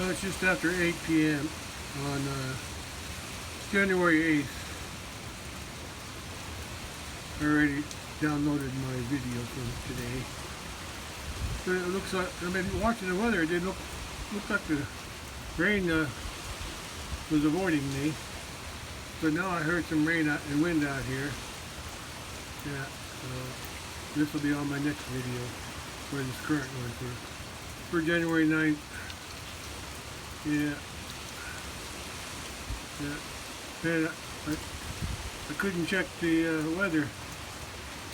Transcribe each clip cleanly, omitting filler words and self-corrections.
Well, it's just after 8 p.m. on January 8th. I already downloaded my video from today. But it looks like, I've been watching the weather, it didn't look like the rain was avoiding me. But now I heard some rain and wind out here. Yeah, so this will be on my next video, for this current one, for January 9th. Yeah. And I couldn't check the weather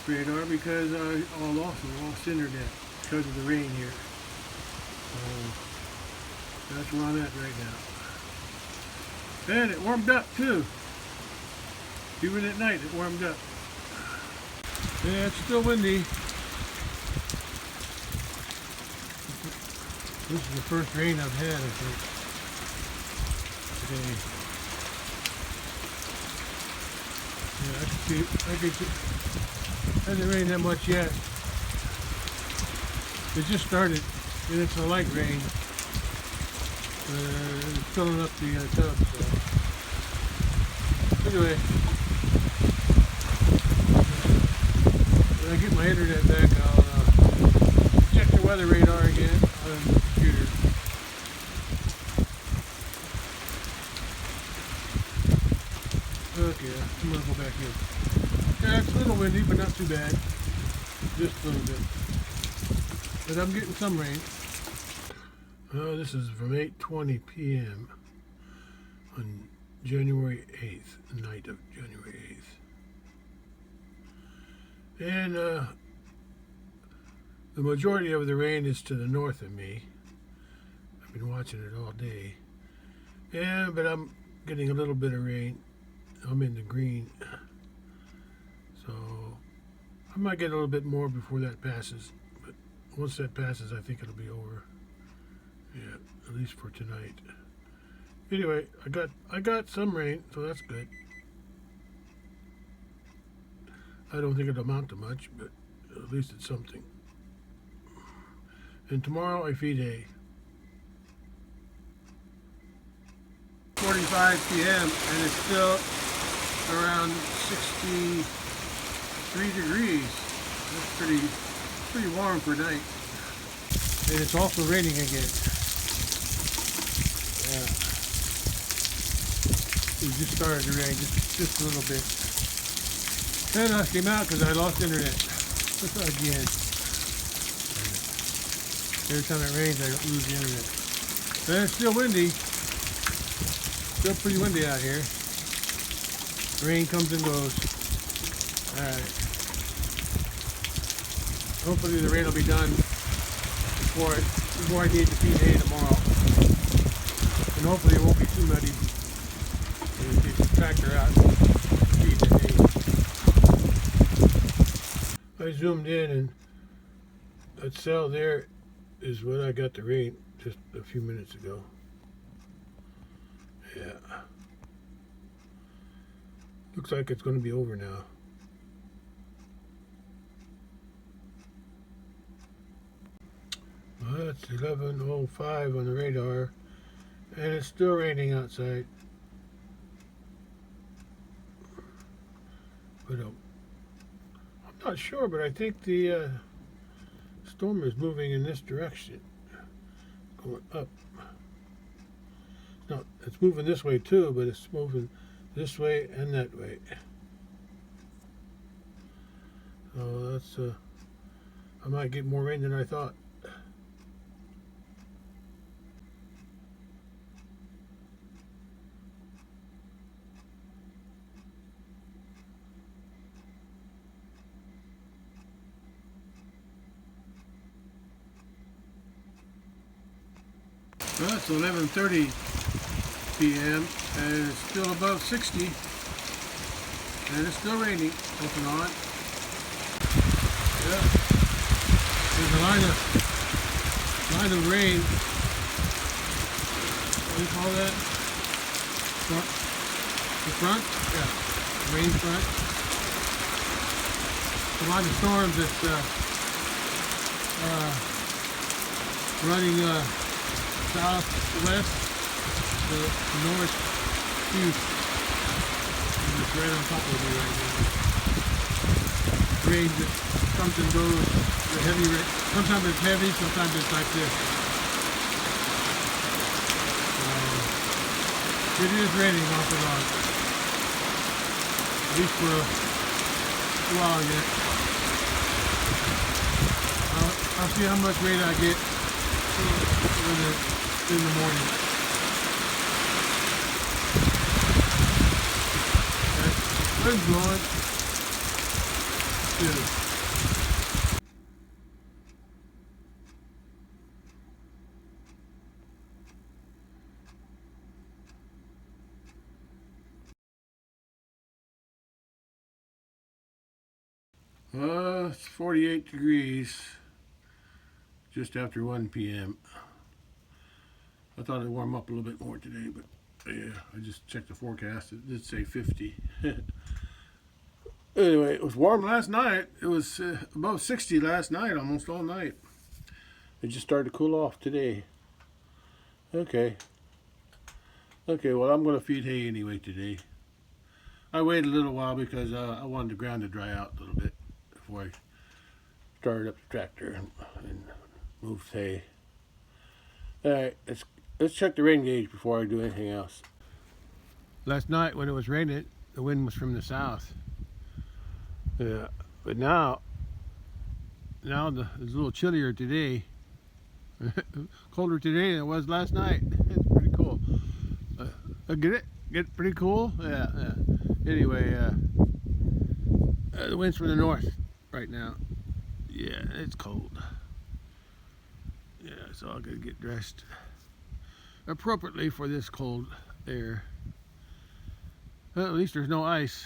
radar because I lost internet because of the rain here. That's where I'm at right now. And it warmed up too. Even at night it warmed up. Yeah, it's still windy. This is the first rain I've had, I think, today. Yeah, I can see, it hasn't rained that much yet. It just started, and it's a light rain. It's filling up the tub, so. Anyway, when I get my internet back, I'll check the weather radar again on the computer. Okay, I'm gonna go back in. Yeah, it's a little windy, but not too bad. Just a little bit. But I'm getting some rain. This is from 8:20 p.m. on January 8th, the night of January 8th. And the majority of the rain is to the north of me. I've been watching it all day. Yeah, but I'm getting a little bit of rain. I'm in the green. So I might get a little bit more before that passes. But once that passes, I think it'll be over. Yeah, at least for tonight. Anyway, I got some rain, so that's good. I don't think it'll amount to much, but at least it's something. And tomorrow I feed hay. 45 p.m. and it's still around 63 degrees. That's pretty warm for night. And it's also raining again. Yeah. It just started to rain, just a little bit. And I came out because I lost internet again. Every time it rains, I lose the internet. And it's still windy. Still pretty windy out here. Rain comes and goes. Alright. Hopefully the rain will be done before I need to feed hay tomorrow. And hopefully it won't be too muddy. And we can tractor out and feed the hay. I zoomed in and that cell there is when I got the rain just a few minutes ago. Yeah. Looks like it's going to be over now. Well, it's 11:05 on the radar, and it's still raining outside. But I'm not sure, but I think the storm is moving in this direction, going up. No, it's moving this way too, but it's moving this way and that way. So that's I might get more rain than I thought. Well, it's 11:30 p.m. and it's still above 60, and it's still raining off and on. Yeah, there's a line of rain. What do you call that? Front? The front? Yeah, rain front. A lot of storms that's running southwest to northeast. And it's right on top of me right now. Rain that comes and goes. The heavy rain. Sometimes it's heavy, sometimes it's like this. It is raining off and on. At least for a while yet. I'll see how much rain I get in the morning. Wind's blowing. Good. 48 degrees just after 1 p.m. I thought it'd warm up a little bit more today, but yeah, I just checked the forecast. It did say 50. Anyway, it was warm last night. It was above 60 last night, almost all night. It just started to cool off today. Okay, well, I'm going to feed hay anyway today. I waited a little while because I wanted the ground to dry out a little bit before I started up the tractor and moved hay. Alright, let's check the rain gauge before I do anything else. Last night when it was raining, the wind was from the south. Yeah, but now it's a little chillier today. Colder today than it was last night. It's pretty cool. Get it? Get pretty cool? Yeah. Anyway, the wind's from the north right now. Yeah, it's cold. Yeah, so I gotta get dressed appropriately for this cold air. Well, at least there's no ice.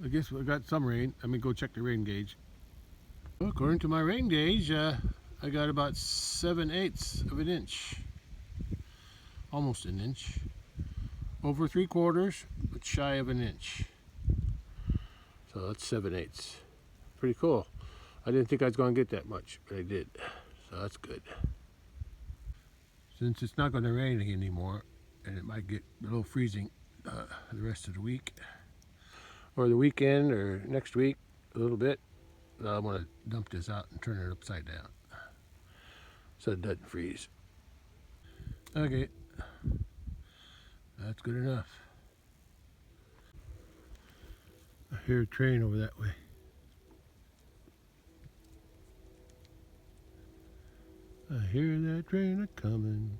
I guess we got some rain. Let me go check the rain gauge. Well, according to my rain gauge, I got about 7/8 of an inch. Almost an inch. Over 3/4, but shy of an inch. So that's 7/8. Pretty cool. I didn't think I was going to get that much, but I did. So that's good. Since it's not going to rain anymore, and it might get a little freezing the rest of the week, or the weekend, or next week, a little bit, I'm going to dump this out and turn it upside down so it doesn't freeze. Okay, that's good enough. I hear a train over that way. I hear that train a-comin'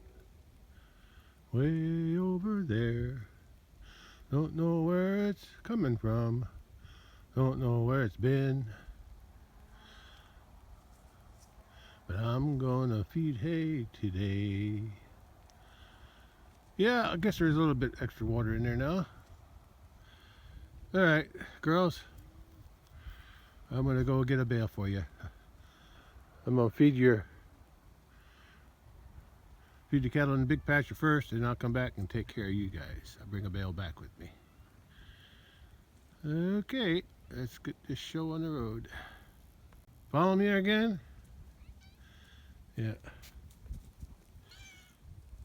way over there. Don't know where it's coming from. Don't know where it's been. But I'm gonna feed hay today. Yeah, I guess there's a little bit extra water in there now. Alright, girls. I'm gonna go get a bale for you. I'm gonna feed the cattle in the big pasture first, and I'll come back and take care of you guys. I'll bring a bale back with me. Okay, let's get this show on the road. Follow me again? Yeah.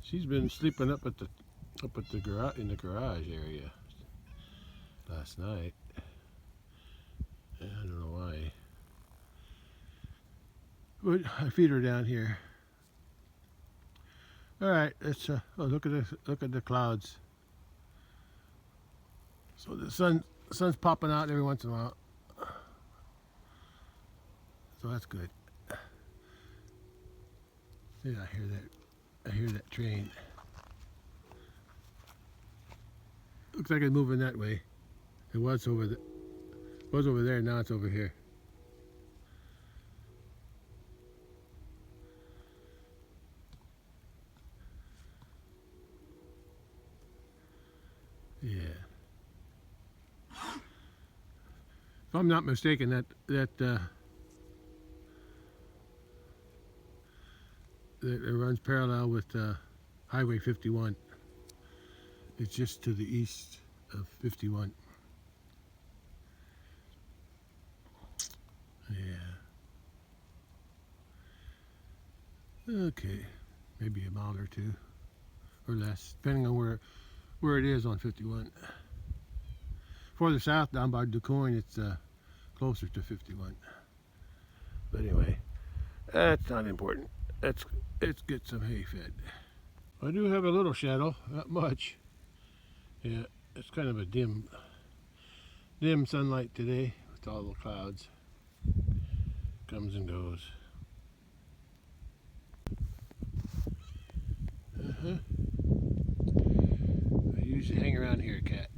She's been sleeping up at the garage, in the garage area last night. I don't know why. But I feed her down here. All right, let's look at this. Look at the clouds. So the sun's popping out every once in a while. So that's good. Yeah, I hear that train. Looks like it's moving that way. It was over there. Now it's over here. Yeah. If I'm not mistaken, that it runs parallel with Highway 51. It's just to the east of 51. Yeah. Okay. maybe a mile or two or less, depending on where it is on 51. Further south, down by DuQuoin, it's closer to 51. But anyway, that's not important. Let's get some hay fed. I do have a little shadow, not much. Yeah, it's kind of a dim sunlight today with all the clouds. Comes and goes. I usually hang around here, cat.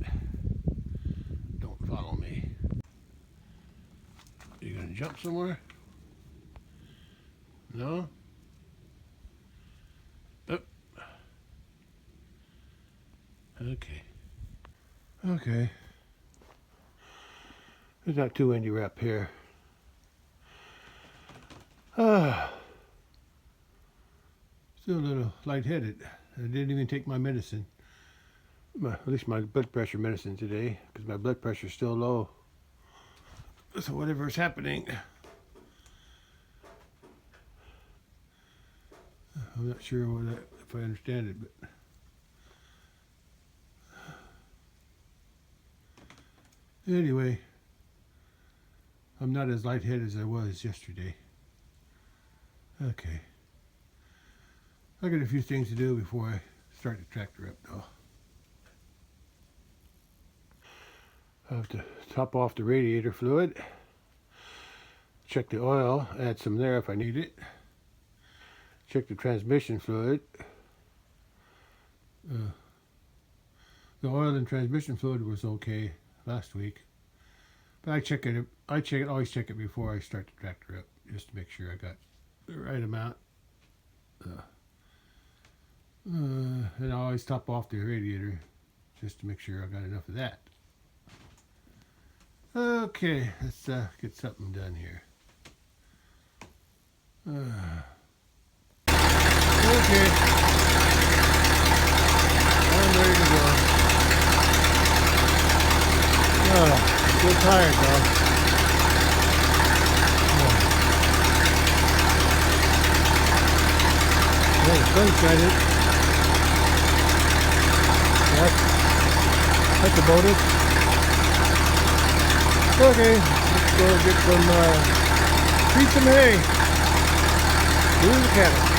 Don't follow me. You gonna jump somewhere? No? Oh. Okay. Okay. It's not too windy up here. Still a little lightheaded. I didn't even take my medicine. At least my blood pressure medicine today, because my blood pressure is still low. So whatever is happening, I'm not sure if I understand it, but anyway, I'm not as lightheaded as I was yesterday. Okay. I got a few things to do before I start the tractor up, though. I have to top off the radiator fluid, check the oil, add some there if I need it, check the transmission fluid. The oil and transmission fluid was okay last week, but I always check it before I start the tractor up, just to make sure I got the right amount. And I always top off the radiator just to make sure I got enough of that. Okay, let's get something done here. Okay, I'm ready to go. Still tired though. Well, the sun's shining. That's about it. Okay, let's go get feed some hay. Do the cattle.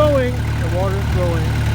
flowing. The water's flowing.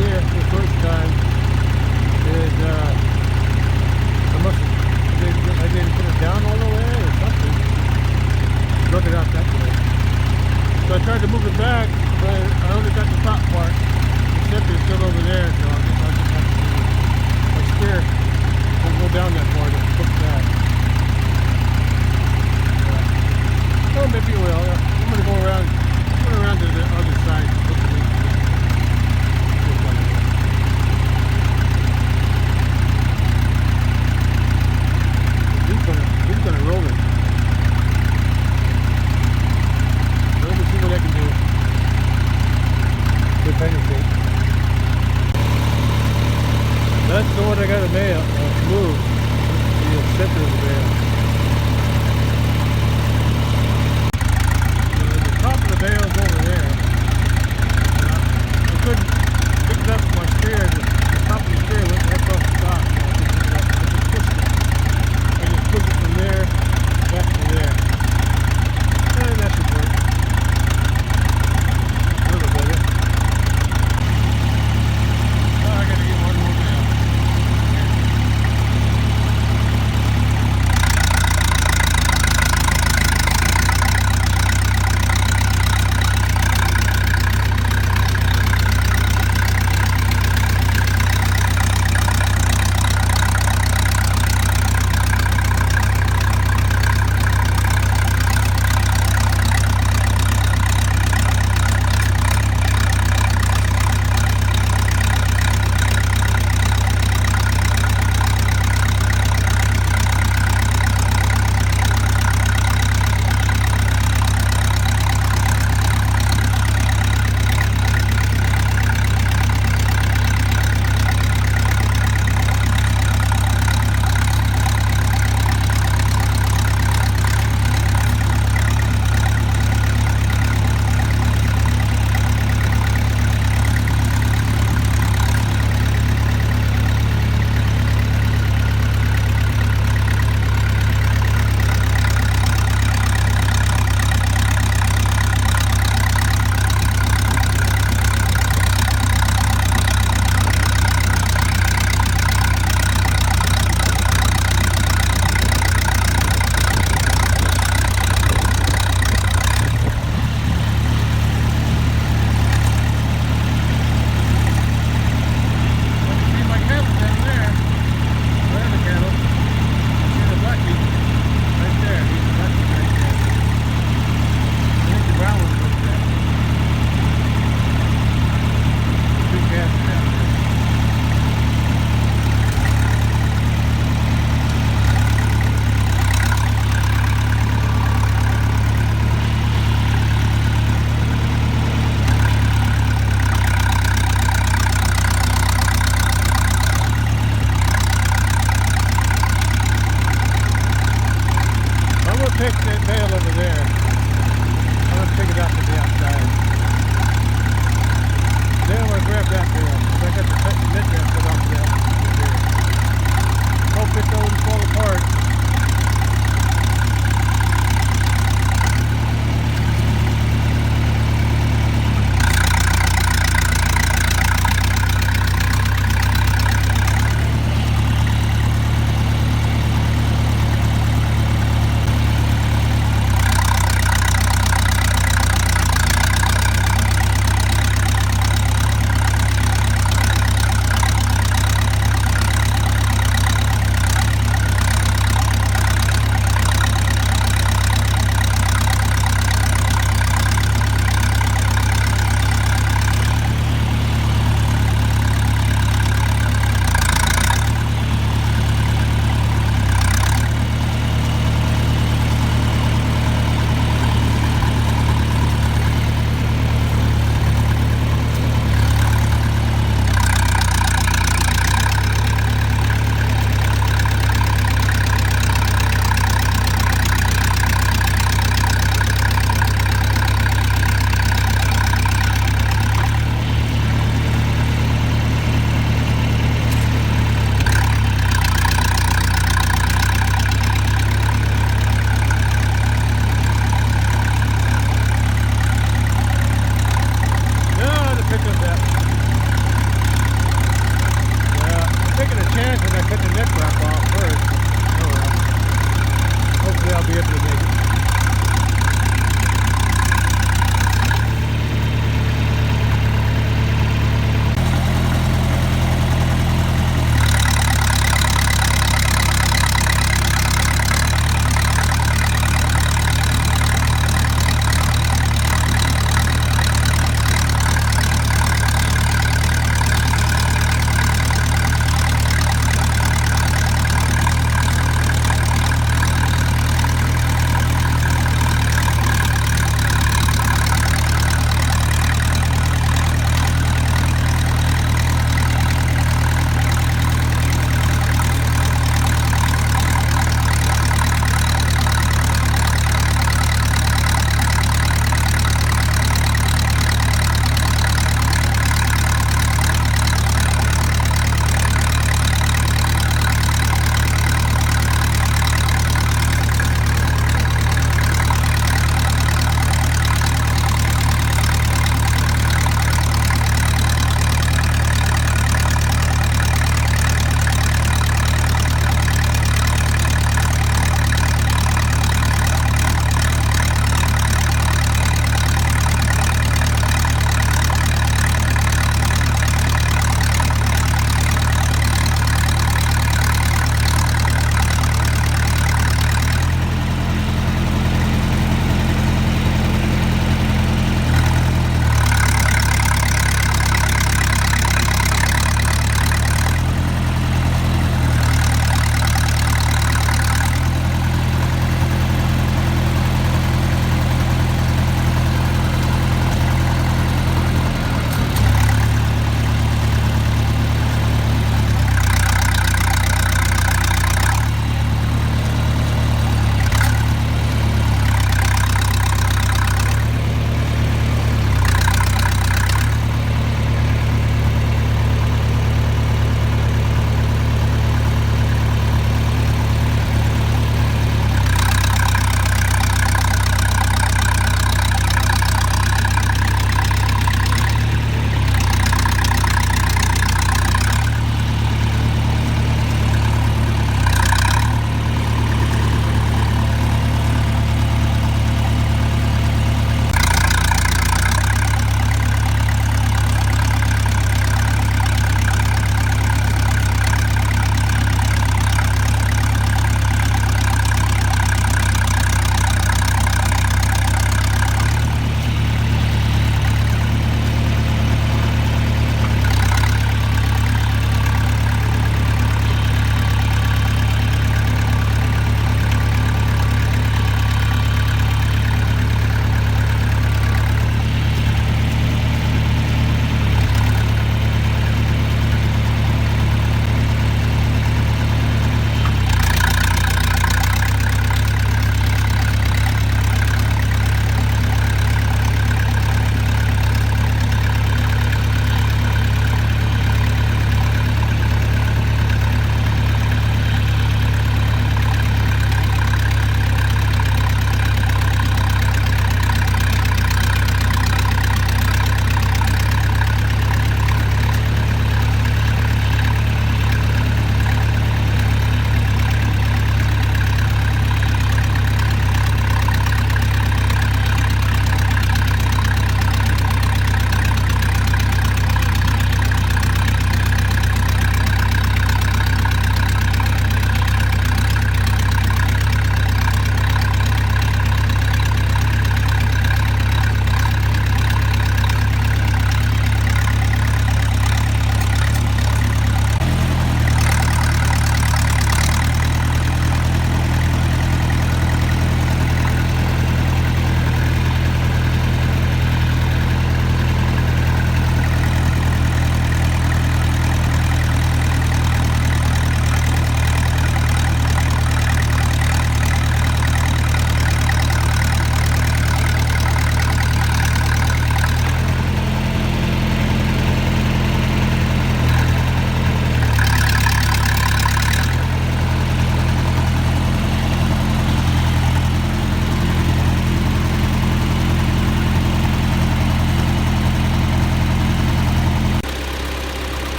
did the first time is I didn't put it down all the way or something. Drug it out that way. So I tried to move it back, but I only got the top part. The septic is still over there, so I'll just have to I swear I'll go down that part and put that. Oh, maybe it will. I'm gonna go around to the other side. He's gonna roll it. Let me see what I can do. If anything. That's the one I gotta move. The acceptor of the bale. The top of the bale is over there. I couldn't pick it up with my spear. The top of the spear went right across the top. I just pushed it. I just pushed it from there back to there. And that should work. A little better. Oh, I gotta get one more bale.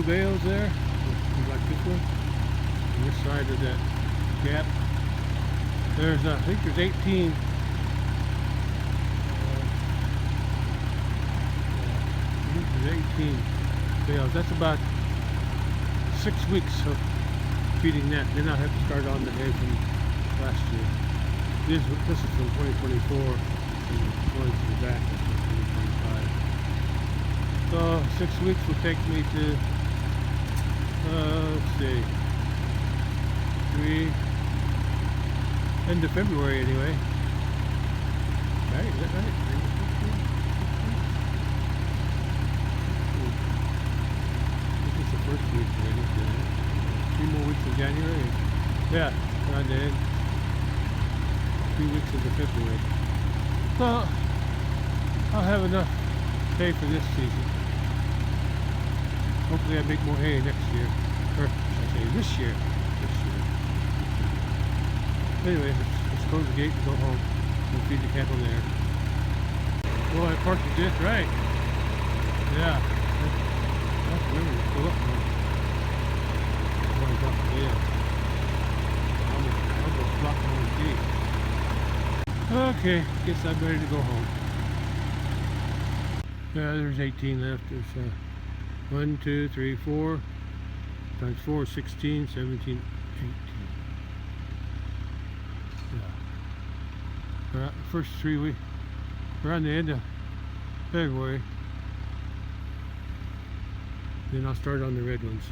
bales there, like this one, on this side of that gap. There's, I think there's 18. There's 18 bales. That's about 6 weeks of feeding that. Then I'll have to start on the hay from last year. This is from 2024, and the ones in the back is from 2025. So 6 weeks will take me to, let's see, end of February anyway. Right? Is that right? This is the first week already. 3 more weeks of January. Yeah, around the end. 3 weeks into February. So I'll have enough hay for this season. Hopefully I make more hay next year. Or I say this year. Anyway, let's close the gate and go home. We'll feed the cattle there. Oh, I parked it just right. Yeah. That's really cool. Oh, I got the gate. Almost blocked my gate. Okay, guess I'm ready to go home. Yeah, there's 18 left. There's 1, 2, 3, 4 times 4 is 16, 17, 18. Yeah. First 3 weeks. Around the end of February. Then I'll start on the red ones.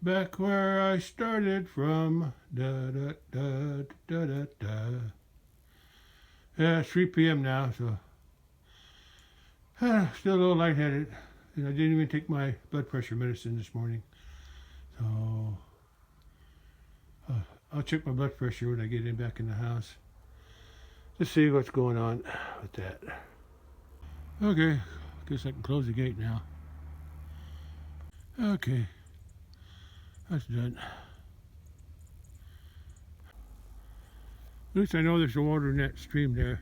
back where I started from. Da da da da da da. Yeah, it's 3 p.m. now, so still a little lightheaded. And I didn't even take my blood pressure medicine this morning. So I'll check my blood pressure when I get back in the house. Let's see what's going on with that. Okay, guess I can close the gate now. Okay, that's done. At least I know there's water in that stream there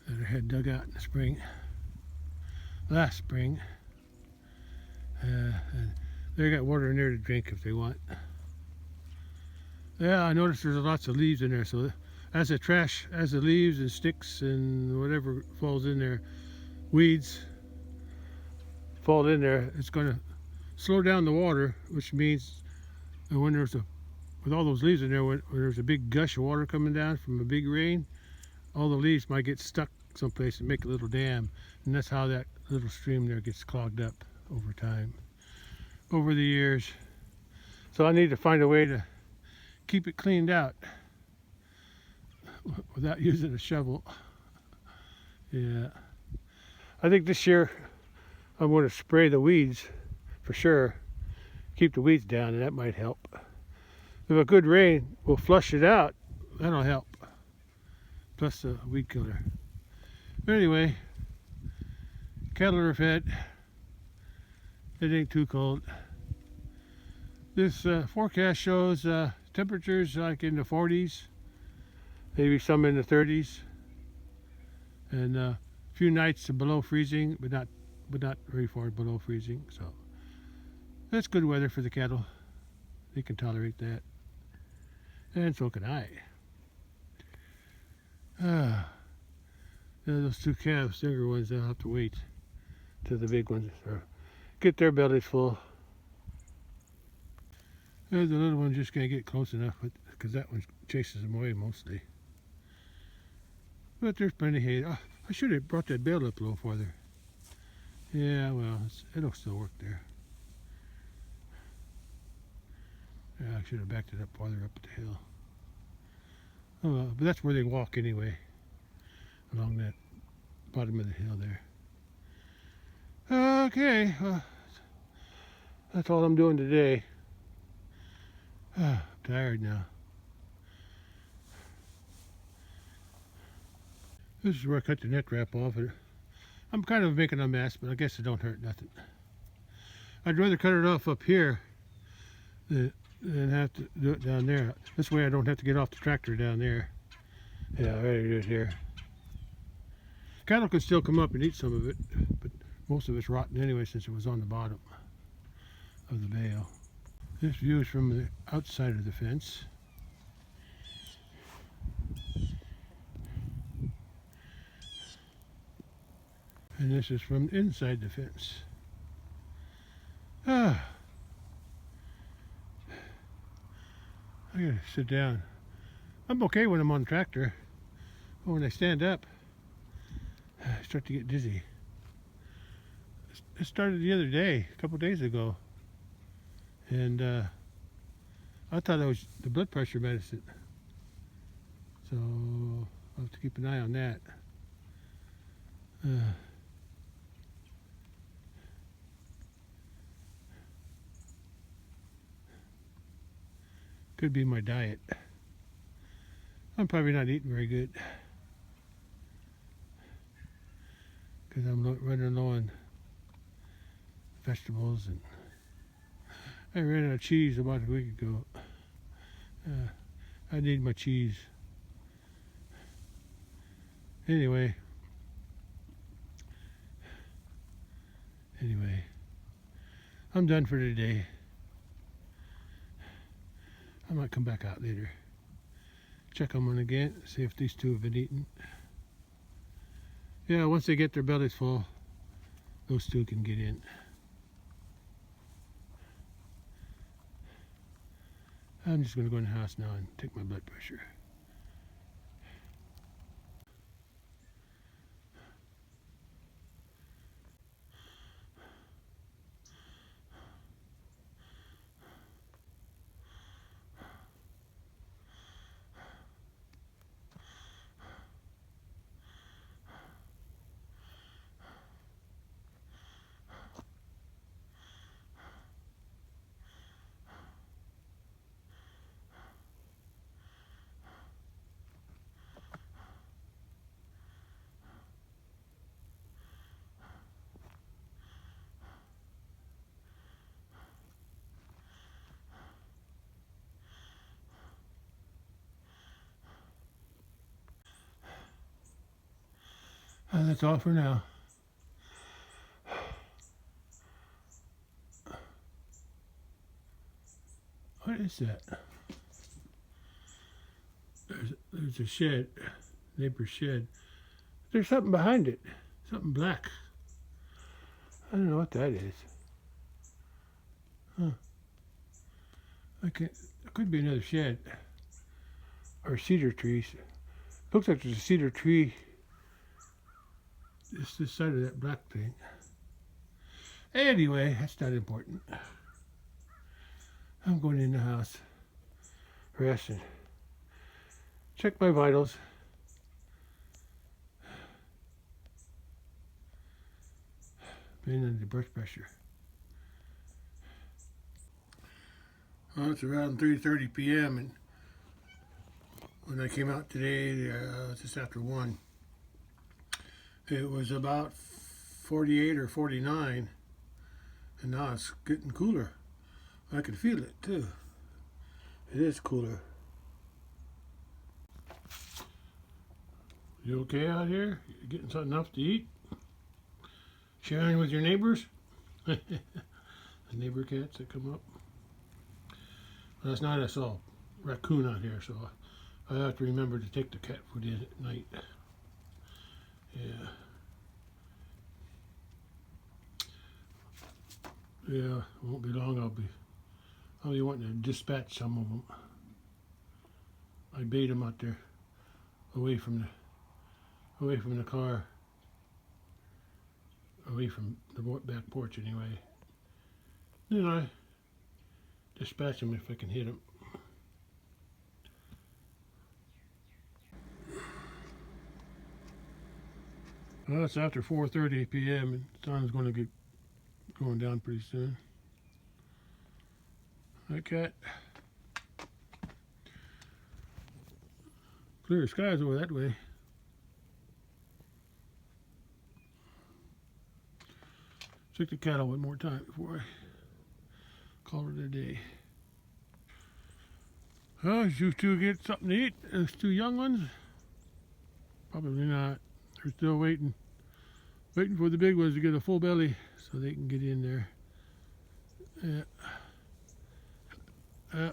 that I had dug out in the spring, last spring. And they got water in there to drink if they want. Yeah, I noticed there's lots of leaves in there, so as the leaves and sticks and whatever falls in there, weeds fall in there, it's going to slow down the water, which means when with all those leaves in there, when there's a big gush of water coming down from a big rain, all the leaves might get stuck someplace and make a little dam, and that's how that little stream there gets clogged up over time, over the years. So I need to find a way to keep it cleaned out without using a shovel. Yeah, I think this year I'm going to spray the weeds for sure, keep the weeds down, and that might help. If a good rain will flush it out, that'll help, plus the weed killer. But anyway, cattle are fed. It ain't too cold. This forecast shows temperatures like in the 40s, maybe some in the 30s, and a few nights below freezing, but not very far below freezing. So that's good weather for the cattle. They can tolerate that, and so can I. Those two calves, younger ones, they'll have to wait till the big ones get their bellies full. The little one just can't get close enough, because that one chases them away mostly. But there's plenty of hay. Oh, I should have brought that bale up a little farther. Yeah, well, it'll still work there. Yeah, I should have backed it up farther up the hill. Oh well, but that's where they walk anyway, along that bottom of the hill there. Okay, well, that's all I'm doing today. I'm tired now. This is where I cut the net wrap off. I'm kind of making a mess, but I guess it don't hurt nothing. I'd rather cut it off up here than have to do it down there. This way I don't have to get off the tractor down there. Yeah, I'd rather do it here. Cattle can still come up and eat some of it, but most of it's rotten anyway since it was on the bottom of the bale. This view is from the outside of the fence. And this is from inside the fence. I gotta sit down. I'm okay when I'm on the tractor, but when I stand up, I start to get dizzy. It started the other day, a couple days ago, and I thought it was the blood pressure medicine. So I'll have to keep an eye on that. Could be my diet. I'm probably not eating very good because I'm running low on vegetables, and I ran out of cheese about a week ago. I need my cheese. Anyway, I'm done for today. I might come back out later, check on them again, see if these two have been eaten. Yeah, once they get their bellies full, those two can get in. I'm just going to go in the house now and take my blood pressure. That's all for now. What is that? There's a shed, neighbor's shed. There's something behind it, something black. I don't know what that is. Huh. It could be another shed or cedar trees. Looks like there's a cedar tree. It's this side of that black thing. Anyway, that's not important. I'm going in the house, rest and check my vitals. Been under blood pressure. Well, it's around 3:30 p.m. and when I came out today, just after 1, it was about 48 or 49, and now it's getting cooler. I can feel it too. It is cooler. You okay out here? You getting something enough to eat? Sharing with your neighbors? The neighbor cats that come up. Last night I saw a raccoon out here, so I have to remember to take the cat food in at night. Yeah, it won't be long. I'll be wanting to dispatch some of them. I bait them out there, away from the car, away from the back porch anyway. Then I dispatch them if I can hit them. Well, it's after 4:30 p.m. and the sun's going to get going down pretty soon. Hi, cat. Clear skies over that way. Check the cattle one more time before I call it a day. Oh, did you two get something to eat? Those 2 young ones? Probably not. They're still waiting for the big ones to get a full belly so they can get in there. Yeah.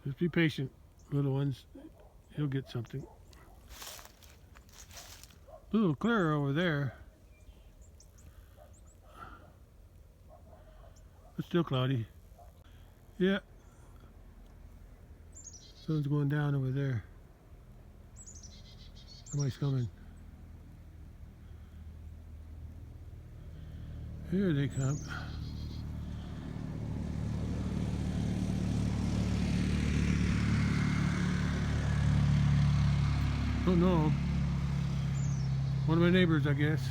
Just be patient, little ones. You'll get something. A little clearer over there. It's still cloudy. Yeah. Sun's going down over there. Somebody's coming. Here they come. Oh no. One of my neighbors, I guess.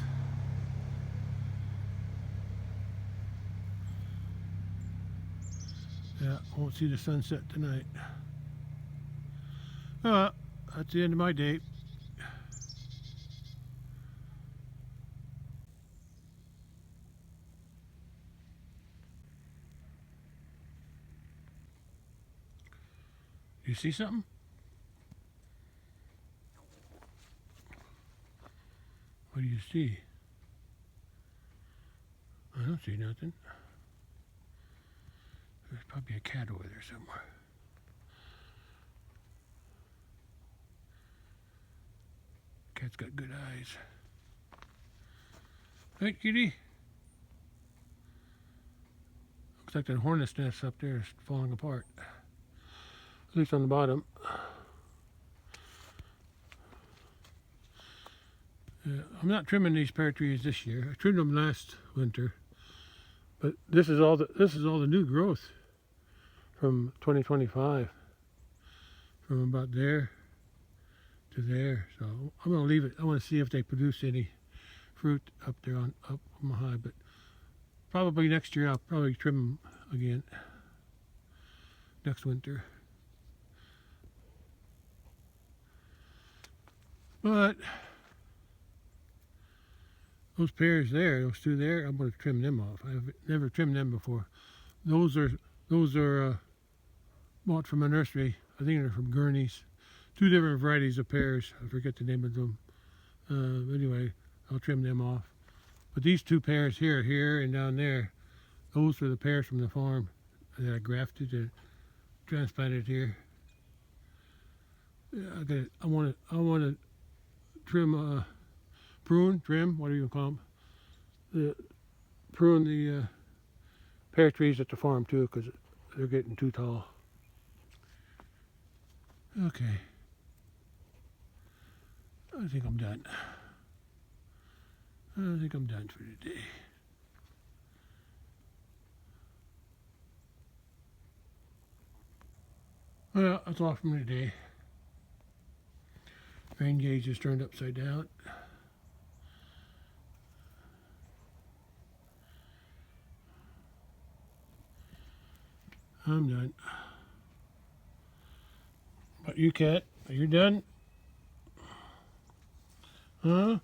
Yeah, won't see the sunset tonight. That's the end of my day. You see something? What do you see? I don't see nothing. There's probably a cat over there somewhere. Cat's got good eyes. Hey, kitty. Looks like that hornet's nest up there is falling apart. At least on the bottom. I'm not trimming these pear trees this year. I trimmed them last winter, but this is all the new growth from 2025, from about there to there. So I'm gonna leave it. I want to see if they produce any fruit up there up on high, but probably next year I'll probably trim them again next winter. But those pears there, those 2 there, I'm going to trim them off. I've never trimmed them before. Those are bought from a nursery. I think they're from Gurney's. two different varieties of pears. I forget the name of them. Anyway, I'll trim them off. But these two pears here and down there, those are the pears from the farm that I grafted and transplanted here. Yeah, I want to trim, trim, whatever you call them. Prune the pear trees at the farm too, because they're getting too tall. Okay. I think I'm done. I think I'm done for today. Well, that's all from today. Rain gauge is turned upside down. I'm done. But you, Cat, are you done? Huh?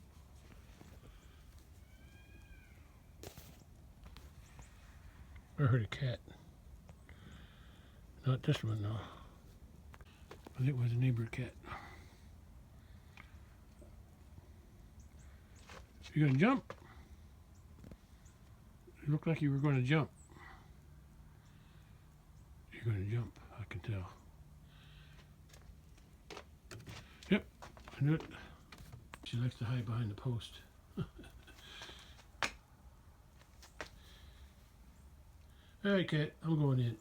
I heard a cat. Not this one, though. But it was a neighbor cat. You gonna jump? You looked like you were gonna jump. You're gonna jump, I can tell. Yep, I knew it. She likes to hide behind the post. All right, Cat, I'm going in.